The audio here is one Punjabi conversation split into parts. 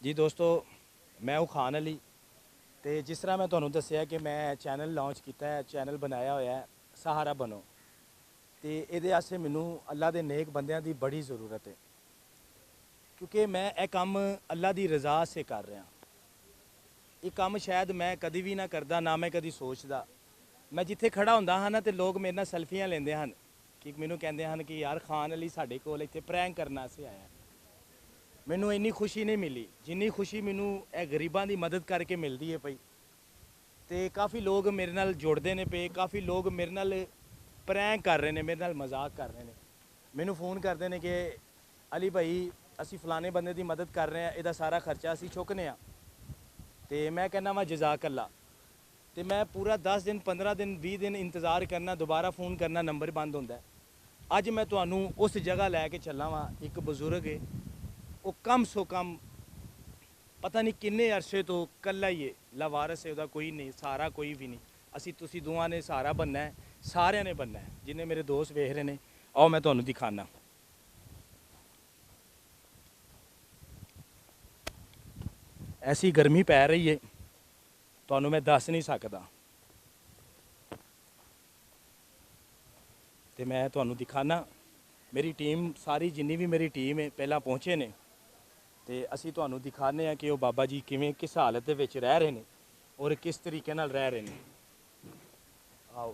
जी दोस्तों, मैं हूँ खान अली। तो जिस तरह मैं ਤੁਹਾਨੂੰ ਦੱਸਿਆ कि मैं चैनल लॉन्च किया है, चैनल बनाया होया है सहारा बनो। तो ये वास्ते मैनू अल्लाह के नेक बंदियां की बड़ी ज़रूरत है, क्योंकि मैं ये काम अल्लाह की रज़ा से कर रहा। ये काम शायद मैं कभी भी ना करता, ना मैं कभी सोचता। मैं जिथे खड़ा होंदा हाँ ना, तो लोग मेरे नाल सैल्फियाँ लेंदे हैं कि मैनू कहते हैं कि यार खान अली साढ़े कोल इत्थे प्रैंक करने से आया। मैनू इन्नी खुशी नहीं मिली जिन्नी खुशी मैनू ए गरीबां की मदद करके मिलती है पई। तो काफ़ी लोग मेरे नाल जुड़ते हैं पे, काफ़ी लोग मेरे नाल प्रैंक कर रहे हैं, मेरे नाल मजाक कर रहे हैं। मैनू फ़ोन करते हैं कि अली भाई असी फलाने बंदे की मदद कर रहे हैं, इसका सारा खर्चा असी चुकने। तो मैं कहना वा जज़ाक अल्लाह। तो मैं पूरा 10 दिन 15 दिन 20 दिन इंतज़ार करना, दोबारा फ़ोन करना, नंबर बंद होंदा है। अज मैं तुहानू उस जगह लैके चला वा। एक बजुर्ग है, वो कम सो कम पता नहीं किन्ने अरसे तो कल्ला ही है, लावारस है, उसका कोई नहीं, सहारा कोई भी नहीं। असी तुसी दोवां ने सहारा बनना है, सारिਆਂ ने बनना है। जिन्हें मेरे दोस्त वेख रहे हैं, आओ मैं तुहानू दिखाना। ऐसी गर्मी पै रही है, तुहानू मैं दस नहीं सकता। तो मैं तुहानू दिखाना। मेरी टीम सारी जिन्नी भी मेरी टीम है पहला पहुँचे ने, तो असी तुहानू दिखाने कि वो बाबा जी किवें किस हालत दे विच रह रहे हैं और किस तरीके नाल रह रहे हैं। आओ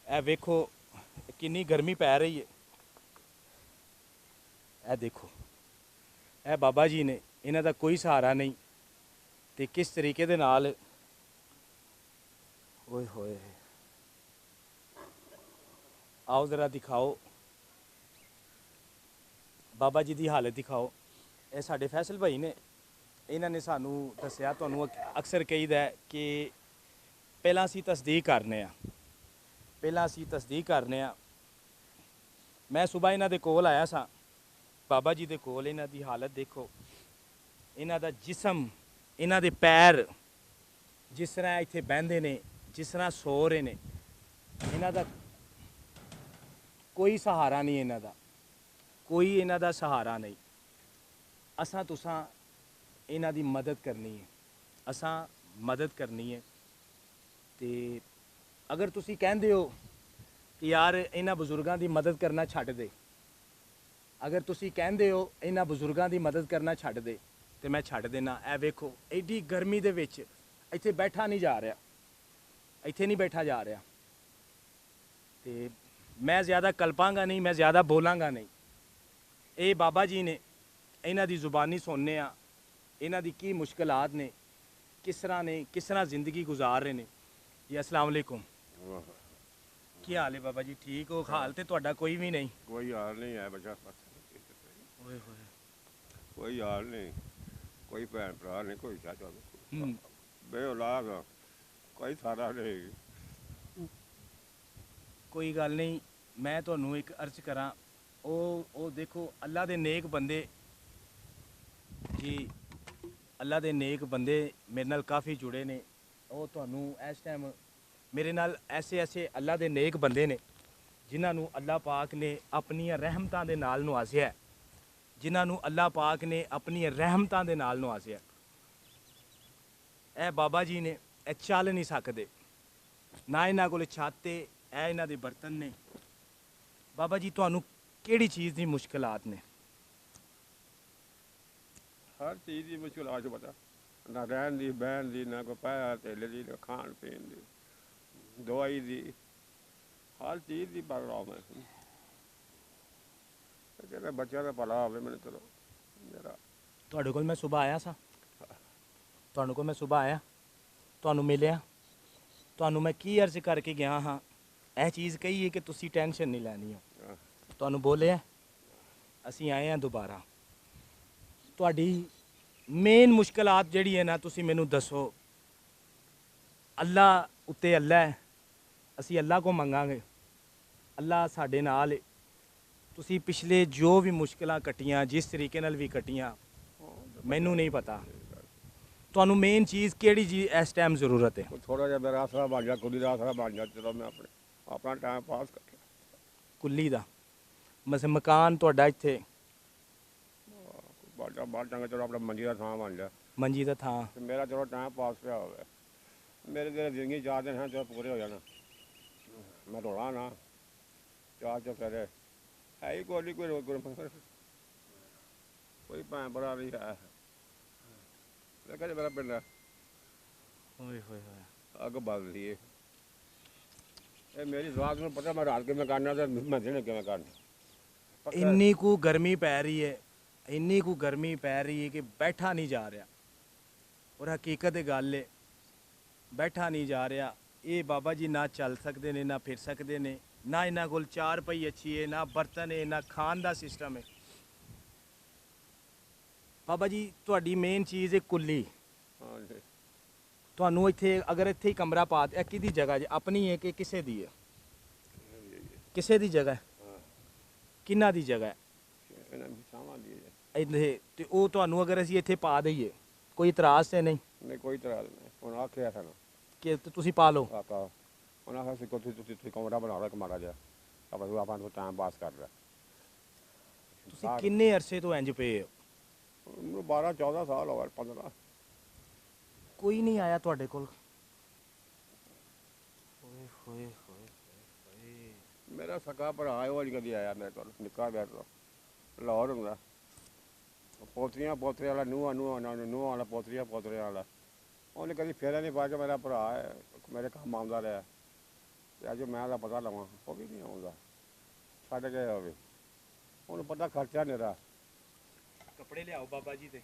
ए वेखो किन्नी गर्मी पै रही है। ए देखो ए बाबा जी ने, इन्हां दा कोई सहारा नहीं। तो किस तरीके दे नाल ओए होए, आओ ज़रा दिखाओ बाबा जी की हालत दिखाओ। ये साढ़े फैसल भाई ने, इन्होंने सानू दसिया, तुहानू अक्सर कहीदा है कि पहला असी तस्दीक करने, पहला असी तस्दीक करने। मैं सुबह इन्हां दे कोल आया सा, बाबा जी दे कोल। इन्हां दी हालत देखो, इन्हां दा जिसम, इन्हां दे पैर जिस तरह इत्थे बहंदे ने, जिस तरह सो रहे ने, इन्हां दा कोई सहारा नहीं। इन्हां दा कोई इन्हां दा सहारा नहीं। असां तुसां इन्हां दी मदद करनी है, असां मदद करनी है। तो अगर तुसी कहंदे हो कि यार इन्हां बजुर्गों की मदद करना छड्ड दे, अगर तुसी कहंदे हो इन्हां बजुर्गों की मदद करना छड्ड दे, तो मैं छड्ड देना। ए वेखो एडी गर्मी दे विच इत्थे बैठा नहीं जा रहा, इत्थे नहीं बैठा जा रहा। तो मैं ज़्यादा कल्पांगा नहीं, मैं ज़्यादा बोलांगा नहीं। ये बाबा जी ने, इन्हां दी जुबानी सुनने आ, इन्हां दी की मुश्किलात ने, किस तरह जिंदगी गुजार रहे हैं। जी अस्सलाम वालेकुम। की हाल है बाबा जी? ठीक हो? हाल तो तुहाडा कोई भी नहीं। कोई हाल नहीं है बच्चा, ओए होए। कोई हाल नहीं, कोई भैन भरा नहीं, कोई चाचा हम्म, बे औलाद, कोई सारा नहीं। कोई गल नहीं। मैं तुहानू एक अर्ज करा, ओ देखो अल्लाह दे नेक बंदे जी, अल्लाह दे नेक बंदे मेरे नाल काफ़ी जुड़े ने। ਉਹ ਤੁਹਾਨੂੰ ਇਸ ਟਾਈਮ ਮੇਰੇ ਨਾਲ ऐसे अल्लाह ਦੇ नेक ਬੰਦੇ ਨੇ ਜਿਨ੍ਹਾਂ ਨੂੰ ਅੱਲਾਹ ਪਾਕ ਨੇ ਆਪਣੀਆਂ ਰਹਿਮਤਾਂ ਦੇ ਨਾਲ ਨਵਾਜ਼ਿਆ, ਜਿਨ੍ਹਾਂ ਨੂੰ ਅੱਲਾਹ ਪਾਕ ਨੇ ਆਪਣੀਆਂ ਰਹਿਮਤਾਂ ਦੇ ਨਾਲ ਨਵਾਜ਼ਿਆ। ਇਹ ਬਾਬਾ ਜੀ ਨੇ, ਇਹ ਚੱਲ ਨਹੀਂ ਸਕਦੇ, ਨਾ ਇਹਨਾਂ ਕੋਲ ਛੱਤ ਹੈ, ਇਹ ਇਹਨਾਂ ਦੇ ਬਰਤਨ ਨੇ। ਬਾਬਾ ਜੀ ਤੁਹਾਨੂੰ ਕਿਹੜੀ ਚੀਜ਼ ਦੀ ਮੁਸ਼ਕਲਾਤ ਨੇ? हर चीज़ की मुश्किल आज पता ना, रहन की बहन की, ना कोई पैसा तेले की, ना खान पीन की, दवाई की, हर चीज़ की प्रॉब्लम है। कहते बच्चों का भला हो मैंने, चलो मेरा ਤੁਹਾਡੇ ਕੋਲ ਮੈਂ ਸਵੇਰ ਆਇਆ ਸਾਂ, ਤੁਹਾਡੇ ਕੋਲ ਮੈਂ ਸਵੇਰ ਆਇਆ, ਤੁਹਾਨੂੰ ਮਿਲਿਆ, ਤੁਹਾਨੂੰ ਮੈਂ ਕੀ ਅਰਜ਼ ਕਰਕੇ ਗਿਆ ਹਾਂ। ਇਹ ਚੀਜ਼ ਕਹੀ ਹੈ ਕਿ ਤੁਸੀਂ ਟੈਨਸ਼ਨ ਨਹੀਂ ਲੈਣੀ ਹੋ। ਤੁਹਾਨੂੰ ਬੋਲਿਆ ਅਸੀਂ ਆਏ ਹਾਂ ਦੁਬਾਰਾ। ਤੁਹਾਡੀ ਮੇਨ ਮੁਸ਼ਕਲਾਤ ਜਿਹੜੀ ਹੈ ਨਾ, ਤੁਸੀਂ ਮੈਨੂੰ ਦੱਸੋ। ਅੱਲਾ ਉੱਤੇ ਅੱਲਾ ਹੈ, ਅਸੀਂ ਅੱਲਾ ਕੋ ਮੰਗਾਂਗੇ, ਅੱਲਾ ਸਾਡੇ ਨਾਲ ਹੈ। ਤੁਸੀਂ ਪਿਛਲੇ ਜੋ ਵੀ ਮੁਸ਼ਕਲਾਂ ਕੱਟੀਆਂ, ਜਿਸ ਤਰੀਕੇ ਨਾਲ ਵੀ ਕੱਟੀਆਂ, ਮੈਨੂੰ ਨਹੀਂ ਪਤਾ। ਤੁਹਾਨੂੰ ਮੇਨ ਚੀਜ਼ ਕਿਹੜੀ ਜੀ ਇਸ ਟਾਈਮ ਜ਼ਰੂਰਤ ਹੈ? थोड़ा जहा मेरा आसरा बन गया, कुली का आसरा बन गया, चलो मैं अपना टाइम पास कर ਕੁੱਲੀ ਦਾ ਮਕਾਨ ਤੁਹਾਡਾ ਇੱਥੇ ਬਾਹਰ ਚੰਗਾ ਚਲੋ ਆਪਣਾ ਮੰਜੀ ਦਾ ਥਾਂ ਬਣ ਲਿਆ ਮੰਜੀ ਦਾ ਥਾਂ। ਤੇ ਮੇਰਾ ਚਲੋ ਟਾਈਮ ਪਾਸ ਪਿਆ ਹੋਵੇ। ਮੇਰੇ ਜਿਹੜੇ ਜ਼ਿੰਦਗੀ 4 ਦਿਨ ਹਨ ਚਲੋ ਪੂਰੇ ਹੋ ਜਾਣ। ਮੈਂ ਰੋਣਾ ਨਾ ਚਾਰ ਚੁਫੇਰੇ ਹੈ ਹੀ ਕੋਈ ਨਹੀਂ, ਕੋਈ ਭੈਣ ਭਰਾ ਨਹੀਂ ਹੈ। ਕਹਿੰਦੇ ਮੇਰਾ ਪਿੰਡ ਓਏ ਹੋਏ ਹੋਏ। ਅੱਗ ਬਲ ਰਹੀ ਹੈ। ਇਹ ਮੇਰੀ ਰਾਤ ਨੂੰ ਪਤਾ ਮੈਂ ਰਾਤ ਕਿਵੇਂ ਕਰਨਾ ਤੇ ਮੈਂ ਦਿਨ ਕਿਵੇਂ ਕਰਨਾ। ਇੰਨੀ ਕੁ ਗਰਮੀ ਪੈ ਰਹੀ ਹੈ, ਇੰਨੀ ਕੁ ਗਰਮੀ ਪੈ ਰਹੀ ਹੈ ਕਿ ਬੈਠਾ ਨਹੀਂ ਜਾ ਰਿਹਾ। ਔਰ ਹਕੀਕਤ ਇਹ ਗੱਲ ਹੈ, ਬੈਠਾ ਨਹੀਂ ਜਾ ਰਿਹਾ। ਇਹ ਬਾਬਾ ਜੀ ਨਾ ਚੱਲ ਸਕਦੇ ਨੇ, ਨਾ ਫਿਰ ਸਕਦੇ ਨੇ, ਨਾ ਇਹਨਾਂ ਕੋਲ ਚਾਰ ਪਈ ਅੱਛੀ ਹੈ, ਨਾ ਬਰਤਨ ਹੈ, ਨਾ ਖਾਣ ਦਾ ਸਿਸਟਮ ਹੈ। ਬਾਬਾ ਜੀ ਤੁਹਾਡੀ ਮੇਨ ਚੀਜ਼ ਹੈ ਕੁੱਲੀ। ਹਾਂਜੀ ਤੁਹਾਨੂੰ ਇੱਥੇ ਅਗਰ ਇੱਥੇ ਹੀ ਕਮਰਾ ਪਾ ਇਹ ਕਿਹਦੀ ਜਗ੍ਹਾ ਜੇ, ਆਪਣੀ ਹੈ ਕਿ ਕਿਸੇ ਦੀ ਹੈ? ਕਿਸੇ ਦੀ ਜਗ੍ਹਾ ਹੈ। ਹਾਂ ਕਿਹਨਾਂ ਦੀ ਜਗ੍ਹਾ ਹੈ? ਇਹਨਾਂ ਦੀ ਸਾਵਾਂ ਦੀ ਹੈ। ਇੱਥੇ ਤੇ ਉਹ ਤੁਹਾਨੂੰ ਅਗਰ ਅਸੀਂ ਇੱਥੇ ਪਾ ਦਈਏ ਕੋਈ ਇਤਰਾਜ਼ ਤੇ ਨਹੀਂ ਨਹੀਂ ਕੋਈ ਤਰ੍ਹਾਂ ਨਹੀਂ। ਹੁਣ ਆਖਿਆ ਸਾਨੂੰ ਕਿ ਤੁਸੀਂ ਪਾ ਲਓ? ਆਕਾ ਉਹਨਾਂ ਆਖਿਆ ਸੀ ਕਿ ਤੁਸੀਂ ਕਮਰਾ ਬਣਾ ਲਓ ਇੱਕ ਮਾੜਾ ਜਿਹਾ ਆਪਾਂ ਨੂੰ ਟਾਈਮ ਪਾਸ ਕਰ ਰਿਹਾ। ਤੁਸੀਂ ਕਿੰਨੇ ਅਰਸੇ ਤੋਂ ਇੰਜ ਪਏ ਹੋ? ਮੈਨੂੰ 12 14 ਸਾਲ ਹੋ ਗਏ 15। ਕੋਈ ਨਹੀਂ ਆਇਆ ਤੁਹਾਡੇ ਕੋਲ? ਓਏ ਹੋਏ ਹੋਏ ਹੋਏ। ਮੇਰਾ ਸਕਾ ਭਰਾ ਹੈ ਉਹ ਨਹੀਂ ਕਦੀ ਆਇਆ ਮੇਰੇ ਕੋਲ। ਨਿੱਕਾ ਬੈਠ ਲੋ ਲਾਹੌਰ ਹੁੰਦਾ। ਪੋਤਰੀਆਂ ਪੋਤਰੇ ਵਾਲਾ ਨੂੰਹਾਂ ਵਾਲਾ ਪੋਤਰੀਆਂ ਵਾਲਾ ਉਹਨੇ ਕਦੀ ਫੇਰਾ ਨਹੀਂ ਪਾ ਕੇ ਮੇਰਾ ਭਰਾ ਹੈ ਮੇਰੇ ਕੰਮ ਆਉਂਦਾ ਰਿਹਾ। ਤੇ ਅੱਜ ਮੈਂ ਉਹਦਾ ਪਤਾ ਲਵਾਂ ਉਹ ਵੀ ਨਹੀਂ ਆਉਂਦਾ। ਛੱਡ ਕੇ ਹੋਵੇ ਉਹਨੂੰ ਪਤਾ ਖਰਚਾ ਮੇਰਾ। ਕੱਪੜੇ ਲਿਆਓ ਬਾਬਾ ਜੀ ਦੇ।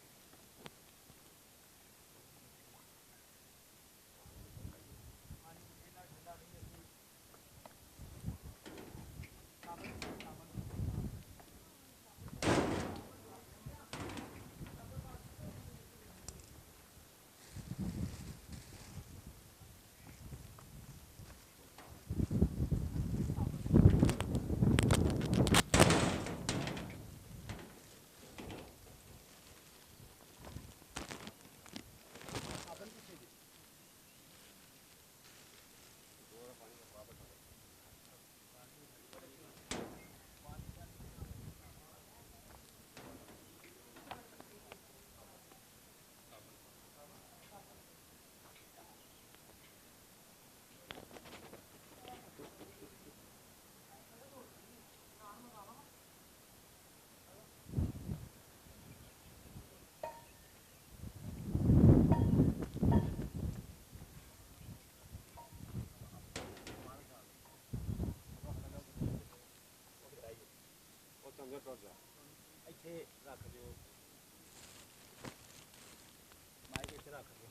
ਇੱਥੇ ਰੱਖ ਦਿਓ ਮਾਈਕ, ਇੱਥੇ ਰੱਖ ਦਿਓ।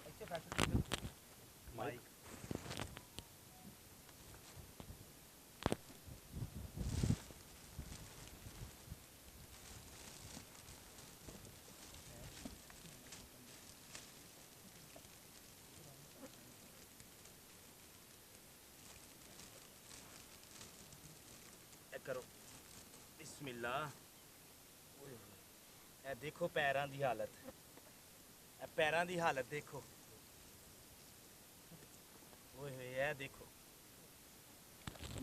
ਇੱਥੇ ਫੈਸ਼ਨ ਮਾਈਕ। ਕਰੋ ਬਿਸਮਿਲ੍ਲਾ। ਇਹ ਦੇਖੋ ਪੈਰਾਂ ਦੀ ਹਾਲਤ, ਇਹ ਪੈਰਾਂ ਦੀ ਹਾਲਤ ਦੇਖੋ। ਓਏ ਹੋਏ ਇਹ ਦੇਖੋ।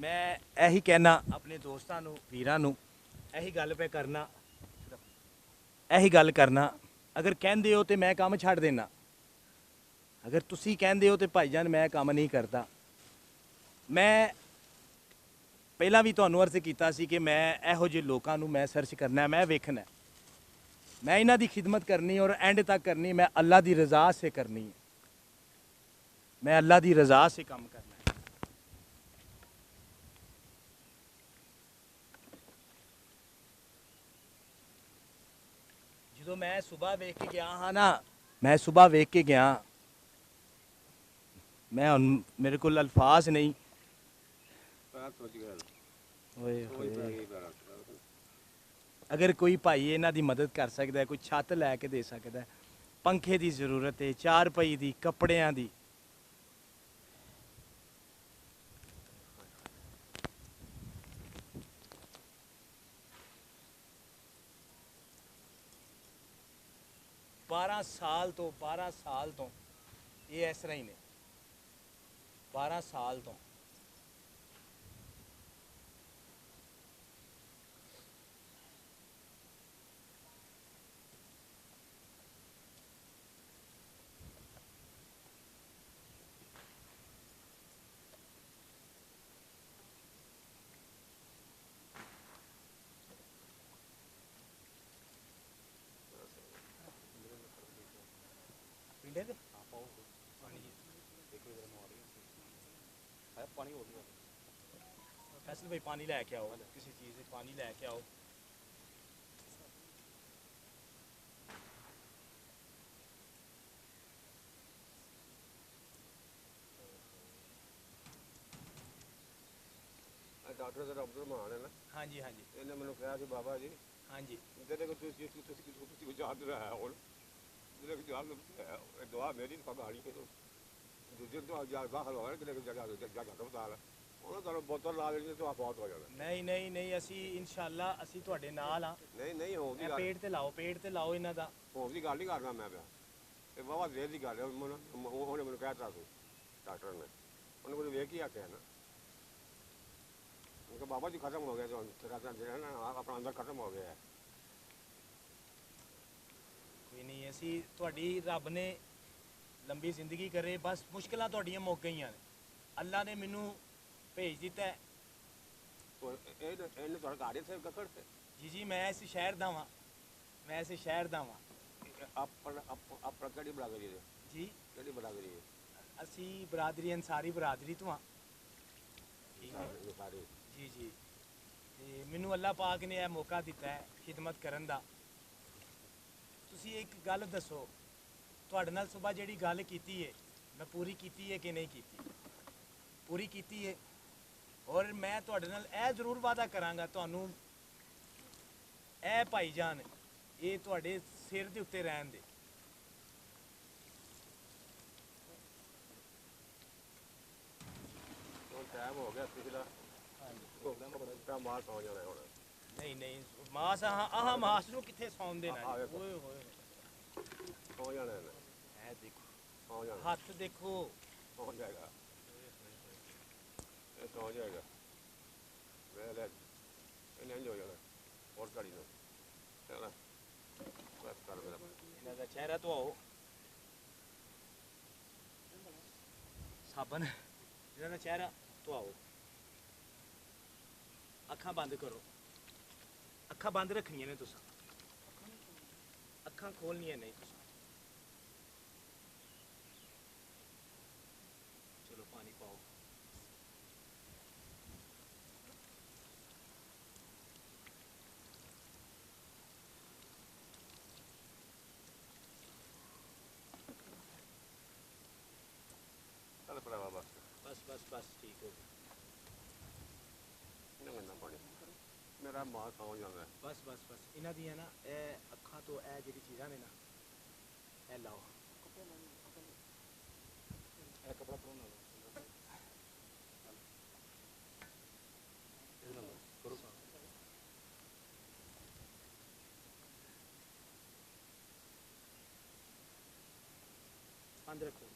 ਮੈਂ ਇਹੀ ਕਹਿਣਾ ਆਪਣੇ ਦੋਸਤਾਂ ਨੂੰ, ਵੀਰਾਂ ਨੂੰ, ਇਹੀ ਗੱਲ ਪੇ ਕਰਨਾ, ਇਹੀ ਗੱਲ ਕਰਨਾ। ਅਗਰ ਕਹਿੰਦੇ ਹੋ ਤੇ ਮੈਂ ਕੰਮ ਛੱਡ ਦੇਣਾ। ਅਗਰ ਤੁਸੀਂ ਕਹਿੰਦੇ ਹੋ ਤੇ ਭਾਈਜਾਨ ਮੈਂ ਕੰਮ ਨਹੀਂ ਕਰਦਾ। ਮੈਂ ਪਹਿਲਾਂ ਵੀ ਤੁਹਾਨੂੰ ਅਰਜ਼ ਕੀਤਾ ਸੀ ਕਿ ਮੈਂ ਇਹੋ ਜਿਹੇ ਲੋਕਾਂ ਨੂੰ ਮੈਂ ਸਰਚ ਕਰਨਾ, ਮੈਂ ਵੇਖਣਾ, ਮੈਂ ਇਹਨਾਂ ਦੀ ਖਿਦਮਤ ਕਰਨੀ ਔਰ ਐਂਡ ਤੱਕ ਕਰਨੀ। मैं अल्लाह की रज़ा से करनी है, मैं अल्लाह की रज़ा से काम करना है। जो मैं सुबह वेख के गया हाँ ना, मैं सुबह वेख के गया, मैं मेरे को अल्फाज नहीं। अगर कोई भाई इन्हां दी मदद कर सकता है, कोई छत लैके दे सकता है, पंखे की जरूरत है, चार पई की, कपड़ियां की। बारह साल तो ये इस तरह ही ने, 12 साल तो। ਫੈਸਲ ਭਾਈ ਪਾਣੀ ਲੈ ਕੇ ਆਓ, ਕਿਸੇ ਚੀਜ਼ ਦੇ ਪਾਣੀ ਲੈ ਕੇ ਆਓ। ਡਾਕਟਰ ਦਾ ਅਬਦੁਲ ਰਹਿਮਾਨ ਹੈ ਨਾ, ਹਾਂਜੀ ਹਾਂਜੀ ਇਹਨੇ ਮੈਨੂੰ ਕਿਹਾ ਸੀ ਬਾਬਾ ਜੀ ਹਾਂਜੀ ਜਿਹਦੇ ਕੋਲ ਤੁਸੀਂ ਗੁਜ਼ਾਰ ਰਿਹਾ ਹੁਣ ਜਿਹਦੇ ਕੋਲ ਗੁਜ਼ਾਰ ਇਹ ਦੁਆ ਮੇਰੀ ਪਗਾਣੀ ਕੇ ਦੂਜੇ ਤੋਂ ਜਾ ਦਾਖਲ ਹੋਇਆ ਕਿ ਜਗ੍ਹਾ ਹਸਪਤਾਲ ਉਹਨਾਂ ਤੁਹਾਨੂੰ ਬੋਤਲ ਲਾ ਦੇਣੀ ਤਾਂ ਬਹੁਤ ਹੋ ਜਾਣਾ। ਨਹੀਂ ਨਹੀਂ ਨਹੀਂ, ਅਸੀਂ ਇਨਸ਼ਾਅੱਲਾ ਅਸੀਂ ਤੁਹਾਡੇ ਨਾਲ ਆ। ਨਹੀਂ ਹੋਣ ਦੀ ਇਹ ਗੱਲ, ਪੇਟ ਤੇ ਲਾਓ, ਪੇਟ ਤੇ ਲਾਓ ਇਹਨਾਂ ਦਾ। ਹੋਣ ਦੀ ਗੱਲ ਨਹੀਂ ਕਰਨਾ ਮੈਂ ਪਿਆ, ਇਹ ਬਾਬਾ ਦੇਰ ਦੀ ਗੱਲ ਹੈ। ਉਹਨੇ ਮੈਨੂੰ ਕਹਿ ਦਿੱਤਾ ਸੀ ਡਾਕਟਰ ਨੇ, ਉਹਨੇ ਕੁਝ ਵੇਖ ਹੀ ਆਖਿਆ ਨਾ, ਉਹ ਬਾਬਾ ਜੀ ਖਤਮ ਹੋ ਗਿਆ ਤਾਂ ਤੇਰਾ ਤਾਂ ਜਿਹੜਾ ਨਾ ਆਪਣਾ ਅੰਦਰ ਖਤਮ ਹੋ ਗਿਆ। ਕੋਈ ਨਹੀਂ, ਅਸੀਂ ਤੁਹਾਡੀ ਰੱਬ ਨੇ ਲੰਬੀ ਜ਼ਿੰਦਗੀ ਕਰੇ, ਬਸ ਮੁਸ਼ਕਲਾਂ ਤੁਹਾਡੀਆਂ ਮੁੱਕ ਗਈਆਂ ਨੇ। ਅੱਲਾ ਨੇ ਮੈਨੂੰ ਭੇਜ ਦਿੱਤਾ ਹੈ। ਇਹਨੇ ਤੁਹਾਡਾ ਘਰ ਇੱਥੇ ਕੱਕੜ ਤੇ ਜੀ ਜੀ, ਮੈਂ ਇਸ ਸ਼ਹਿਰ ਦਾ ਵਾਂ, ਮੈਂ ਇਸ ਸ਼ਹਿਰ ਦਾ ਵਾਂ ਆਪਣਾ ਕਿਹੜੀ ਬਰਾਦਰੀ ਹੈ ਜੀ। ਕਿਹੜੀ ਬਰਾਦਰੀ ਹੈ? ਅਸੀਂ ਬਰਾਦਰੀ ਅਨਸਾਰੀ ਬਰਾਦਰੀ ਤੋਂ ਹਾਂ। ਸਾਰੇ ਜੀ ਜੀ, ਤੇ ਮੈਨੂੰ ਅੱਲਾ ਪਾਕ ਨੇ ਇਹ ਮੌਕਾ ਦਿੱਤਾ ਹੈ ਖਿਦਮਤ ਕਰਨ ਦਾ। ਤੁਸੀਂ ਇੱਕ ਗੱਲ ਦੱਸੋ, ਤੁਹਾਡੇ ਨਾਲ ਸਵੇਰ ਜਿਹੜੀ ਗੱਲ ਕੀਤੀ ਹੈ ਮੈਂ ਪੂਰੀ ਕੀਤੀ ਹੈ ਕਿ ਨਹੀਂ ਕੀਤੀ? ਪੂਰੀ ਕੀਤੀ ਹੈ। ਔਰ ਮੈਂ ਤੁਹਾਡੇ ਨਾਲ ਇਹ ਜ਼ਰੂਰ ਵਾਅਦਾ ਕਰਾਂਗਾ, ਤੁਹਾਨੂੰ ਇਹ ਭਾਈਜਾਨ ਇਹ ਤੁਹਾਡੇ ਸਿਰ ਦੇ ਉੱਤੇ ਰਹਿਣ ਦੇ। ਹੁਣ ਟਾਈਮ ਹੋ ਗਿਆ ਪਿਛਲਾ ਤਾਂ ਮਾਲ ਸੌ ਜਾਣਾ ਹੁਣ। ਨਹੀਂ ਨਹੀਂ, ਮਾਸ ਆਹ ਮਾਸ ਨੂੰ ਕਿੱਥੇ ਸੌਣ ਦੇਣਾ ਜੀ। ਓਏ ਹੋਏ ਸੌ ਜਾਣਾ ਇਹਨੇ, ਇਹ ਦੇਖੋ ਸੌ ਜਾਣਾ, ਹੱਥ ਦੇਖੋ। ਸੌ ਜਾਏਗਾ, ਇਹ ਸੌ ਜਾਏਗਾ। ਮੈਂ ਲੈ ਇਹਨੇ ਇੰਝ ਹੋ ਜਾਣਾ ਹੋਰ ਘੜੀ ਨੂੰ ਚਲਾ ਬਸ ਕਰ ਮੇਰਾ। ਇਹਨਾਂ ਦਾ ਚਿਹਰਾ ਧੋਆਓ, ਸਾਬਣ ਇਹਨਾਂ ਦਾ ਚਿਹਰਾ ਧੋਆਓ। ਅੱਖਾਂ ਬੰਦ ਕਰੋ, ਅੱਖਾਂ ਬੰਦ ਰੱਖਣੀਆਂ ਨੇ ਤੁਸੀਂ, ਅੱਖਾਂ ਖੋਲਣੀਆਂ ਨਹੀਂ ਤੁਸੀਂ। ਚਲੋ ਪਾਣੀ ਪਾਓ। ਚੱਲ ਭਰਾਵਾ ਬਸ ਬਸ ਬਸ ਬਸ, ਠੀਕ ਹੋ ਗਿਆ। ਨਾ ਪਾਣੀ ਮੇਰਾ ਮਾਲ ਸੌ ਜਾਂਦਾ। ਬਸ ਬਸ ਬਸ, ਇਹਨਾਂ ਦੀਆਂ ਨਾ ਇਹ ਅੱਖਾਂ ਤੋਂ ਇਹ ਜਿਹੜੀ ਚੀਜ਼ਾਂ ਨੇ ਨਾ ਇਹ ਲਾਓ। ਇਹ ਕਪੜਾ ਪਾਉਣਾ ਬੰਦ ਰੱਖੋ।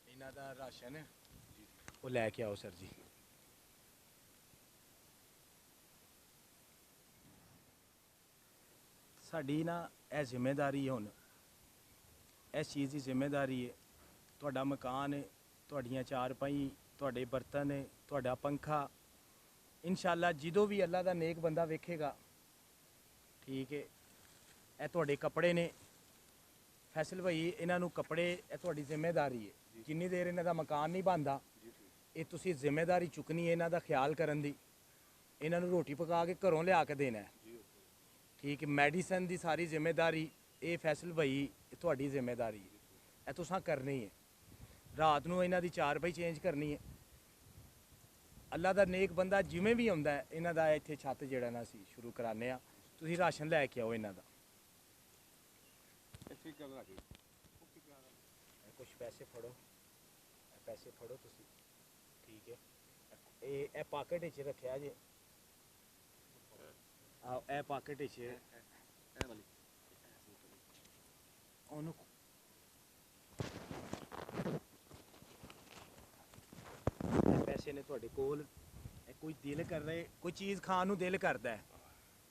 ਇਹਨਾਂ ਦਾ ਰਾਸ਼ਨ ਉਹ ਲੈ ਕੇ ਆਓ ਸਰ ਜੀ। ਸਾਡੀ ਨਾ ਇਹ ਜ਼ਿੰਮੇਵਾਰੀ ਹੁਣ, ਇਸ ਚੀਜ਼ ਦੀ ਜ਼ਿੰਮੇਵਾਰੀ ਹੈ। ਤੁਹਾਡਾ ਮਕਾਨ ਹੈ, ਤੁਹਾਡੀਆਂ ਚਾਰਪਾਈ, ਤੁਹਾਡੇ ਬਰਤਨ ਹੈ, ਤੁਹਾਡਾ ਪੰਖਾ, ਇਨਸ਼ਾਅੱਲਾ ਜਦੋਂ ਵੀ ਅੱਲਾ ਦਾ ਨੇਕ ਬੰਦਾ ਵੇਖੇਗਾ, ਠੀਕ ਹੈ। ਇਹ ਤੁਹਾਡੇ ਕੱਪੜੇ ਨੇ ਫੈਸਲ ਭਾਈ, ਇਹਨਾਂ ਨੂੰ ਕੱਪੜੇ ਇਹ ਤੁਹਾਡੀ ਜ਼ਿੰਮੇਵਾਰੀ ਹੈ। ਜਿੰਨੀ ਦੇਰ ਇਹਨਾਂ ਦਾ ਮਕਾਨ ਨਹੀਂ ਬਣਦਾ, ਇਹ ਤੁਸੀਂ ਜ਼ਿੰਮੇਵਾਰੀ ਚੁੱਕਣੀ ਹੈ ਇਹਨਾਂ ਦਾ ਖਿਆਲ ਕਰਨ ਦੀ। ਇਹਨਾਂ ਨੂੰ ਰੋਟੀ ਪਕਾ ਕੇ ਘਰੋਂ ਲਿਆ ਕੇ ਦੇਣਾ ਹੈ, ਠੀਕ ਹੈ। ਮੈਡੀਸਨ ਦੀ ਸਾਰੀ ਜ਼ਿੰਮੇਵਾਰੀ ਇਹ ਫੈਸਲ ਭਾਈ ਤੁਹਾਡੀ ਜ਼ਿੰਮੇਵਾਰੀ ਹੈ, ਇਹ ਤੁਸੀਂ ਕਰਨੀ ਹੈ। ਰਾਤ ਨੂੰ ਇਹਨਾਂ ਦੀ ਚਾਰਪਾਈ ਚੇਂਜ ਕਰਨੀ ਹੈ। ਅੱਲਾ ਦਾ ਨੇਕ ਬੰਦਾ ਜਿਵੇਂ ਵੀ ਆਉਂਦਾ ਹੈ, ਇਹਨਾਂ ਦਾ ਇੱਥੇ ਛੱਤ ਜਿਹੜਾ ਨਾ ਅਸੀਂ ਸ਼ੁਰੂ ਕਰਾਉਂਦੇ ਆ। ਤੁਸੀਂ ਰਾਸ਼ਨ ਲੈ ਕੇ ਆਓ ਇਹਨਾਂ ਦਾ। ਠੀਕ ਕਰ ਰੱਖੀ ਕੁਝ ਪੈਸੇ ਫੜੋ, ਇਹ ਪੈਸੇ ਫੜੋ ਤੁਸੀਂ, ਠੀਕ ਹੈ। ਇਹ ਪਾਕਟ ਵਿੱਚ ਰੱਖਿਆ ਜੇ, ਆ ਇਹ ਪਾਕਟ ਵਿੱਚ ਉਹਨੂੰ ਪੈਸੇ ਨੇ ਤੁਹਾਡੇ ਕੋਲ, ਇਹ ਕੋਈ ਦਿਲ ਕਰ ਰਹੇ, ਕੋਈ ਚੀਜ਼ ਖਾਣ ਨੂੰ ਦਿਲ ਕਰਦਾ ਹੈ,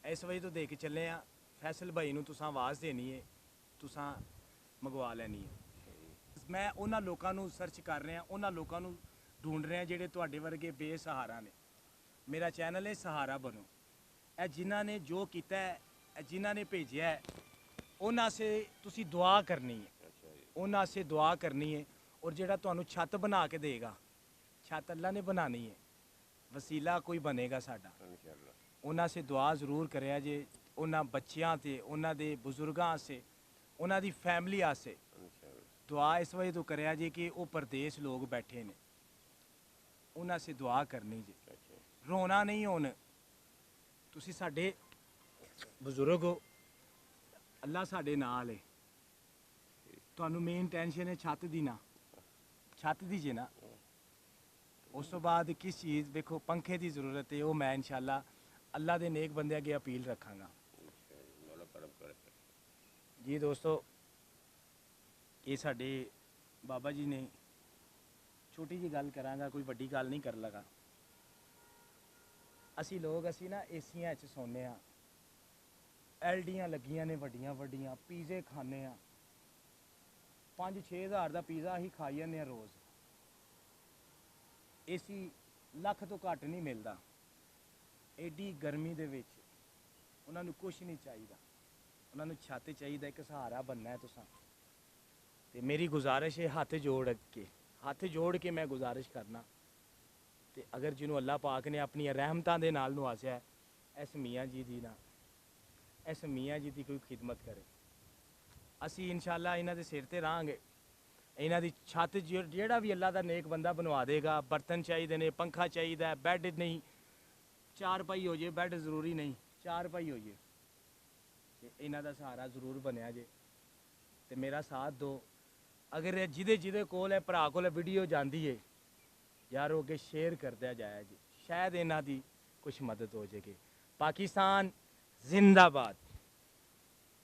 ਇਸ ਵਜ੍ਹਾ ਤੋਂ ਦੇ ਕੇ ਚੱਲੇ ਆ। ਫੈਸਲ ਭਾਈ ਨੂੰ ਤੁਸੀਂ ਆਵਾਜ਼ ਦੇਣੀ ਹੈ, ਤੁਸੀਂ ਮੰਗਵਾ ਲੈਣੀ ਹੈ। ਮੈਂ ਉਹਨਾਂ ਲੋਕਾਂ ਨੂੰ ਸਰਚ ਕਰ ਰਿਹਾ, ਉਹਨਾਂ ਲੋਕਾਂ ਨੂੰ ਢੂੰਡ ਰਿਹਾ ਜਿਹੜੇ ਤੁਹਾਡੇ ਵਰਗੇ ਬੇਸਹਾਰਾ ਨੇ। ਮੇਰਾ ਚੈਨਲ ਹੈ ਸਹਾਰਾ ਬਣੋ। ਇਹ ਜਿਨ੍ਹਾਂ ਨੇ ਜੋ ਕੀਤਾ ਹੈ, ਇਹ ਜਿਨ੍ਹਾਂ ਨੇ ਭੇਜਿਆ ਹੈ, ਉਹਨਾਂ ਸੇ ਤੁਸੀਂ ਦੁਆ ਕਰਨੀ ਹੈ, ਉਹਨਾਂ ਸੇ ਦੁਆ ਕਰਨੀ ਹੈ। ਔਰ ਜਿਹੜਾ ਤੁਹਾਨੂੰ ਛੱਤ ਬਣਾ ਕੇ ਦੇਗਾ, ਛੱਤ ਅੱਲਾ ਨੇ ਬਣਾਣੀ ਹੈ, ਵਸੀਲਾ ਕੋਈ ਬਣੇਗਾ ਸਾਡਾ। इंशाल्लाह ਉਹਨਾਂ ਸੇ ਦੁਆ ਜ਼ਰੂਰ ਕਰਿਆ ਜੇ, ਉਹਨਾਂ ਬੱਚਿਆਂ ਤੇ, ਉਹਨਾਂ ਦੇ ਬਜ਼ੁਰਗਾਂ ਆਸੇ, ਉਹਨਾਂ ਦੀ ਫੈਮਿਲੀ ਆਸੇ इंशाल्लाह ਦੁਆ ਇਸ ਵਜ੍ਹਾ ਤੋਂ ਕਰਿਆ ਜੇ ਕਿ ਉਹ ਪਰਦੇਸ ਲੋਕ ਬੈਠੇ ਨੇ, ਉਹਨਾਂ ਸੇ ਦੁਆ ਕਰਨੀ ਜੇ। अच्छा ਰੋਣਾ ਨਹੀਂ। ਹੁਣ ਤੁਸੀਂ ਸਾਡੇ ਬਜ਼ੁਰਗ ਹੋ, ਅੱਲਾ ਸਾਡੇ ਨਾਲ ਹੈ। ਤੁਹਾਨੂੰ ਮੇਨ ਟੈਨਸ਼ਨ ਹੈ ਛੱਤ ਦੀ, ਨਾ ਛੱਤ ਦੀ ਜੇ ਨਾ। ਉਸ ਤੋਂ ਬਾਅਦ ਕਿਸ ਚੀਜ਼, ਵੇਖੋ ਪੰਖੇ ਦੀ ਜ਼ਰੂਰਤ ਹੈ, ਉਹ ਮੈਂ ਇਨਸ਼ਾਅੱਲਾ ਅੱਲਾ ਦੇ ਨੇਕ ਬੰਦੇ ਅੱਗੇ ਅਪੀਲ ਰੱਖਾਂਗਾ। मौला करम करे ਜੀ ਦੋਸਤੋ, ਇਹ ਸਾਡੇ ਬਾਬਾ ਜੀ ਨੇ, ਛੋਟੀ ਜੀ ਗੱਲ ਕਰਾਂਗਾ, ਕੋਈ ਵੱਡੀ ਗੱਲ ਨਹੀਂ ਕਰਨ ਲਗਾ। ਅਸੀਂ ਲੋਕ, ਅਸੀਂ ਨਾ ਏਸੀਆਂ 'ਚ ਸੌਂਦੇ ਹਾਂ, ਐਲਡੀਆਂ ਲੱਗੀਆਂ ਨੇ ਵੱਡੀਆਂ ਵੱਡੀਆਂ, ਪੀਜ਼ੇ ਖਾਂਦੇ ਹਾਂ, 5-6 ਹਜ਼ਾਰ ਦਾ ਪੀਜ਼ਾ ਅਸੀਂ ਖਾਈ ਜਾਂਦੇ ਹਾਂ ਰੋਜ਼। ਏਸੀ ਲੱਖ ਤੋਂ ਘੱਟ ਨਹੀਂ ਮਿਲਦਾ। ਐਡੀ ਗਰਮੀ ਦੇ ਵਿੱਚ ਉਹਨਾਂ ਨੂੰ ਕੁਝ ਨਹੀਂ ਚਾਹੀਦਾ, ਉਹਨਾਂ ਨੂੰ ਛੱਤ ਚਾਹੀਦਾ, ਇੱਕ ਸਹਾਰਾ ਬਣਨਾ ਹੈ ਤੁਸੀਂ। ਤੇ ਮੇਰੀ ਗੁਜ਼ਾਰਿਸ਼ ਹੈ, ਹੱਥ ਜੋੜ ਕੇ ਮੈਂ ਗੁਜ਼ਾਰਿਸ਼ ਕਰਨਾ, ਤੇ ਅਗਰ ਜਿਹਨੂੰ ਅੱਲਾਹ ਪਾਕ ਨੇ ਆਪਣੀਆਂ ਰਹਿਮਤਾਂ ਦੇ ਨਾਲ ਨਵਾਜ਼ਿਆ ਹੈ, ਇਸ ਮੀਆਂ ਜੀ ਦੀ ਨਾ, ਇਸ ਮੀਆਂ ਜੀ ਦੀ ਕੋਈ ਖਿਦਮਤ ਕਰੇ। ਅਸੀਂ ਇਨਸ਼ਾਅੱਲਾ ਇਹਨਾਂ ਦੇ ਸਿਰ ਤੇ ਰਹਾਂਗੇ। ਇਹਨਾਂ ਦੀ ਛੱਤ ਜਿਹੜਾ ਵੀ ਅੱਲਾ ਦਾ ਨੇਕ ਬੰਦਾ ਬਣਵਾ ਦੇਗਾ। ਬਰਤਨ ਚਾਹੀਦੇ ਨੇ, ਪੰਖਾ ਚਾਹੀਦਾ, ਬੈੱਡ ਨਹੀਂ, ਚਾਰ ਪਾਈ ਹੋ ਜੇ, ਬੈੱਡ ਜ਼ਰੂਰੀ ਨਹੀਂ, ਚਾਰ ਪਾਈ ਹੋ ਜੇ, ਤੇ ਇਹਨਾਂ ਦਾ ਸਹਾਰਾ ਜ਼ਰੂਰ ਬਣਿਆ ਜੇ। ਤੇ ਮੇਰਾ ਸਾਥ ਦਿਓ। ਅਗਰ ਜਿਹਦੇ ਕੋਲ ਹੈ, ਭਰਾ ਕੋਲ ਵੀਡੀਓ ਜਾਂਦੀ ਹੈ ਯਾਰ, ਉਹ ਅੱਗੇ ਸ਼ੇਅਰ ਕਰਦਿਆ ਜਾਇਆ ਜੀ, ਸ਼ਾਇਦ ਇਹਨਾਂ ਦੀ ਕੁਛ ਮਦਦ ਹੋ ਜਾਏਗੀ। ਪਾਕਿਸਤਾਨ ਜ਼ਿੰਦਾਬਾਦ।